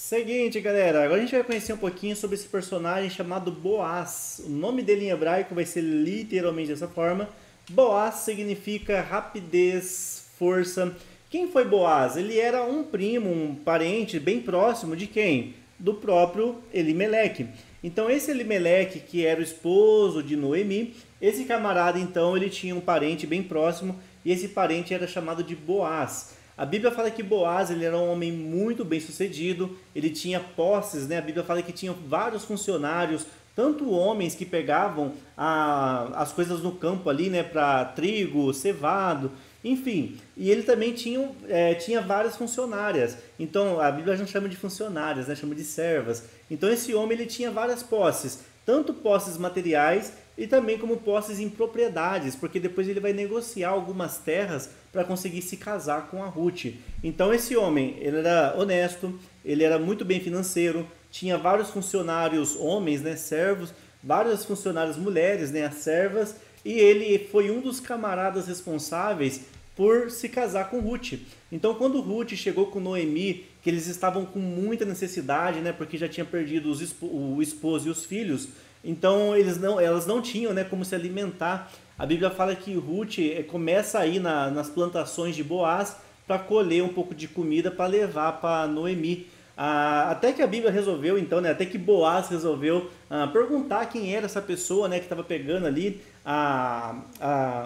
Seguinte, galera, agora a gente vai conhecer um pouquinho sobre esse personagem chamado Boaz. O nome dele em hebraico vai ser literalmente dessa forma. Boaz significa rapidez, força. Quem foi Boaz? Ele era um primo, um parente bem próximo de quem? Do próprio Elimeleque. Então esse Elimeleque, que era o esposo de Noemi, esse camarada então ele tinha um parente bem próximo e esse parente era chamado de Boaz. A Bíblia fala que Boaz ele era um homem muito bem sucedido, ele tinha posses, né? A Bíblia fala que tinha vários funcionários, tanto homens que pegavam as coisas no campo ali, né, para trigo, cevado, enfim. E ele também tinha várias funcionárias. Então a Bíblia não chama de funcionárias, né, chama de servas. Então esse homem ele tinha várias posses, tanto posses materiais e também como posses em propriedades, porque depois ele vai negociar algumas terras para conseguir se casar com a Ruth. Então esse homem, ele era honesto, ele era muito bem financeiro, tinha vários funcionários homens, né, servos, várias funcionárias mulheres, né, as servas, e ele foi um dos camaradas responsáveis por se casar com Ruth. Então quando Ruth chegou com Noemi, que eles estavam com muita necessidade, né, porque já tinha perdido o esposo e os filhos, então elas não tinham, né, como se alimentar. A Bíblia fala que Ruth começa a ir nas plantações de Boaz para colher um pouco de comida para levar para Noemi. Até que a Bíblia resolveu, então, né, até que Boaz resolveu perguntar quem era essa pessoa, né, que estava pegando ali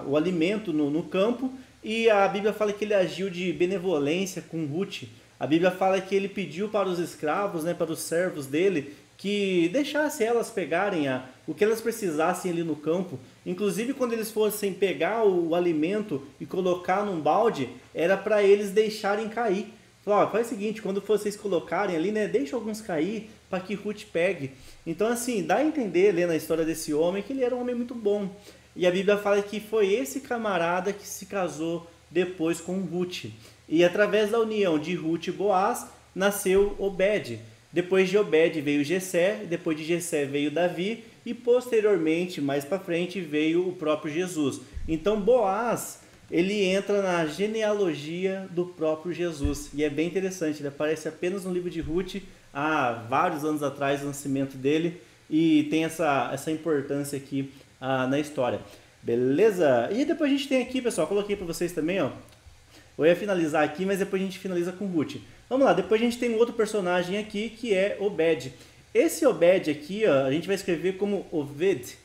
o alimento no campo. E a Bíblia fala que ele agiu de benevolência com Ruth. A Bíblia fala que ele pediu para os escravos, né, para os servos dele, que deixasse elas pegarem o que elas precisassem ali no campo. Inclusive, quando eles fossem pegar o alimento e colocar num balde, era para eles deixarem cair. Falou, faz o seguinte, quando vocês colocarem ali, né, deixa alguns cair para que Ruth pegue. Então, assim, dá a entender, lendo a história desse homem, que ele era um homem muito bom. E a Bíblia fala que foi esse camarada que se casou depois com Ruth. E através da união de Ruth e Boaz, nasceu Obed. Depois de Obed veio Jessé, depois de Jessé veio Davi e posteriormente, mais para frente, veio o próprio Jesus. Então Boaz, ele entra na genealogia do próprio Jesus. E é bem interessante, ele aparece apenas no livro de Ruth, há vários anos atrás, o nascimento dele, e tem essa importância aqui na história. Beleza? E depois a gente tem aqui, pessoal, coloquei para vocês também, ó. Eu ia finalizar aqui, mas depois a gente finaliza com Ruth. Vamos lá, depois a gente tem um outro personagem aqui, que é Obed. Esse Obed aqui, ó, a gente vai escrever como Oved.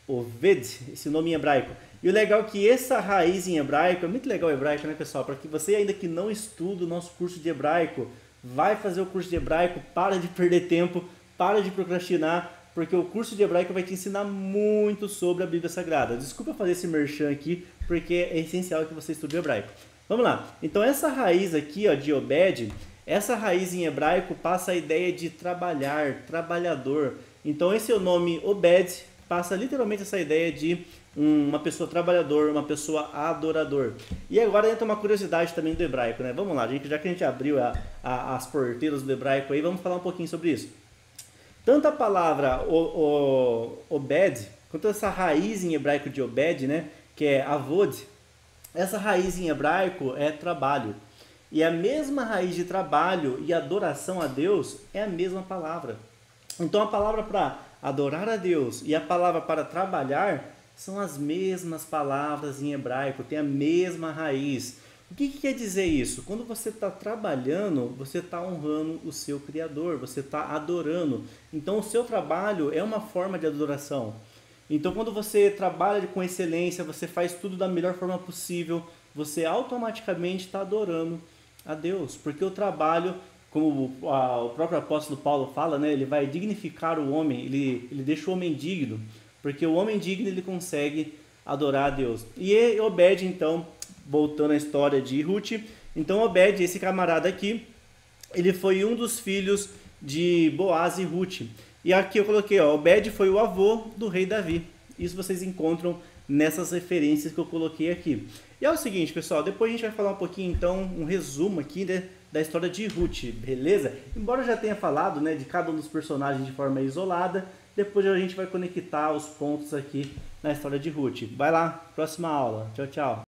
Oved, esse nome em hebraico. E o legal é que essa raiz em hebraico, é muito legal o hebraico, né, pessoal? Para que você ainda que não estuda o nosso curso de hebraico, vai fazer o curso de hebraico, para de perder tempo, para de procrastinar, porque o curso de hebraico vai te ensinar muito sobre a Bíblia Sagrada. Desculpa fazer esse merchan aqui, porque é essencial que você estude hebraico. Vamos lá, então essa raiz aqui, ó, de Obed, essa raiz em hebraico passa a ideia de trabalhar, trabalhador. Então esse é o nome Obed, passa literalmente essa ideia de uma pessoa trabalhador, uma pessoa adorador. E agora entra uma curiosidade também do hebraico, né? Vamos lá, já que a gente abriu as porteiras do hebraico aí, vamos falar um pouquinho sobre isso. Tanto a palavra Obed, quanto essa raiz em hebraico de Obed, né, que é avod, essa raiz em hebraico é trabalho. E a mesma raiz de trabalho e adoração a Deus é a mesma palavra. Então a palavra para adorar a Deus e a palavra para trabalhar são as mesmas palavras em hebraico, tem a mesma raiz. O que quer dizer isso? Quando você está trabalhando, você está honrando o seu Criador, você está adorando. Então o seu trabalho é uma forma de adoração. Então quando você trabalha com excelência, você faz tudo da melhor forma possível, você automaticamente está adorando a Deus. Porque o trabalho, como o próprio apóstolo Paulo fala, né, ele vai dignificar o homem, ele deixa o homem digno. Porque o homem digno ele consegue adorar a Deus. E Obed, então, voltando à história de Ruth, então Obed, esse camarada aqui, ele foi um dos filhos de Boaz e Ruth. E aqui eu coloquei, ó, Obed foi o avô do rei Davi. Isso vocês encontram nessas referências que eu coloquei aqui. E é o seguinte, pessoal, depois a gente vai falar um pouquinho, então, um resumo aqui, né, da história de Ruth, beleza? Embora eu já tenha falado, né, de cada um dos personagens de forma isolada, depois a gente vai conectar os pontos aqui na história de Ruth. Vai lá, próxima aula. Tchau, tchau.